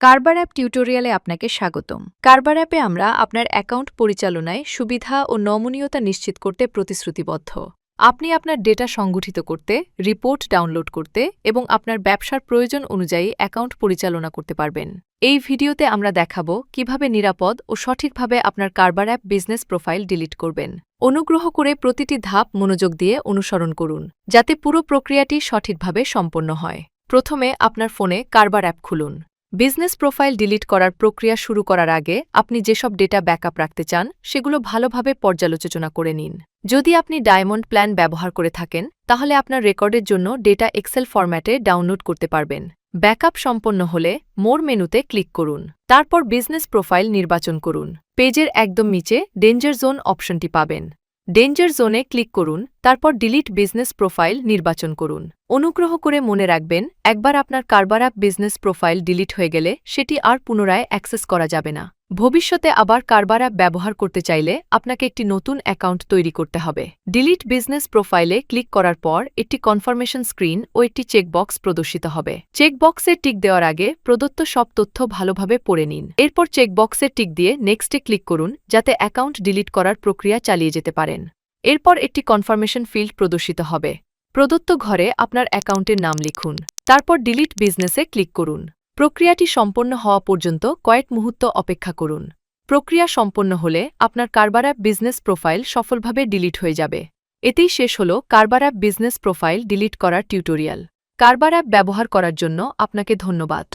কারবার অ্যাপ টিউটোরিয়ালে আপনাকে স্বাগতম। কারবার অ্যাপে আমরা আপনার অ্যাকাউন্ট পরিচালনায় সুবিধা ও নমনীয়তা নিশ্চিত করতে প্রতিশ্রুতিবদ্ধ। আপনি আপনার ডেটা সংগঠিত করতে, রিপোর্ট ডাউনলোড করতে এবং আপনার ব্যবসার প্রয়োজন অনুযায়ী অ্যাকাউন্ট পরিচালনা করতে পারবেন। এই ভিডিওতে আমরা দেখাবো কিভাবে নিরাপদ ও সঠিকভাবে আপনার কারবার অ্যাপ বিজনেস প্রোফাইল ডিলিট করবেন। অনুগ্রহ করে প্রতিটি ধাপ মনোযোগ দিয়ে অনুসরণ করুন, যাতে পুরো প্রক্রিয়াটি সঠিকভাবে সম্পন্ন হয়। প্রথমে আপনার ফোনে কারবার অ্যাপ খুলুন। বিজনেস প্রোফাইল ডিলিট করার প্রক্রিয়া শুরু করার আগে আপনি যেসব ডেটা ব্যাকআপ রাখতে চান সেগুলো ভালোভাবে পর্যালোচনা করে নিন। যদি আপনি ডায়মন্ড প্ল্যান ব্যবহার করে থাকেন তাহলে আপনার রেকর্ডের জন্য ডেটা এক্সেল ফরম্যাটে ডাউনলোড করতে পারবেন। ব্যাকআপ সম্পন্ন হলে মোর মেনুতে ক্লিক করুন। তারপর বিজনেস প্রোফাইল নির্বাচন করুন। পেজের একদম নিচে ডেঞ্জার জোন অপশনটি পাবেন। ডেঞ্জার জোনে ক্লিক করুন, তারপর ডিলিট বিজনেস প্রোফাইল নির্বাচন করুন। অনুগ্রহ করে মনে রাখবেন, একবার আপনার কারবার অ্যাপ বিজনেস প্রোফাইল ডিলিট হয়ে গেলে সেটি আর পুনরায় অ্যাক্সেস করা যাবে না। ভবিষ্যতে আবার কারবার অ্যাপ ব্যবহার করতে চাইলে আপনাকে একটি নতুন অ্যাকাউন্ট তৈরি করতে হবে। ডিলিট বিজনেস প্রোফাইলে ক্লিক করার পর একটি কনফার্মেশন স্ক্রিন ও একটি চেকবক্স প্রদর্শিত হবে। চেকবক্সে টিক দেওয়ার আগে প্রদত্ত সব তথ্য ভালোভাবে পড়ে নিন। এরপর চেকবক্সে টিক দিয়ে নেক্সটে ক্লিক করুন, যাতে অ্যাকাউন্ট ডিলিট করার প্রক্রিয়া চালিয়ে যেতে পারেন। এরপর একটি কনফার্মেশন ফিল্ড প্রদর্শিত হবে। প্রদত্ত ঘরে আপনার অ্যাকাউন্টের নাম লিখুন। তারপর ডিলিট বিজনেসে ক্লিক করুন। প্রক্রিয়াটি সম্পন্ন হওয়া পর্যন্ত কয়েক মুহূর্ত অপেক্ষা করুন। প্রক্রিয়া সম্পন্ন হলে আপনার কারবার অ্যাপ বিজনেস প্রোফাইল সফলভাবে ডিলিট হয়ে যাবে। এতেই শেষ হল কারবার অ্যাপ বিজনেস প্রোফাইল ডিলিট করার টিউটোরিয়াল। কারবার অ্যাপ ব্যবহার করার জন্য আপনাকে ধন্যবাদ।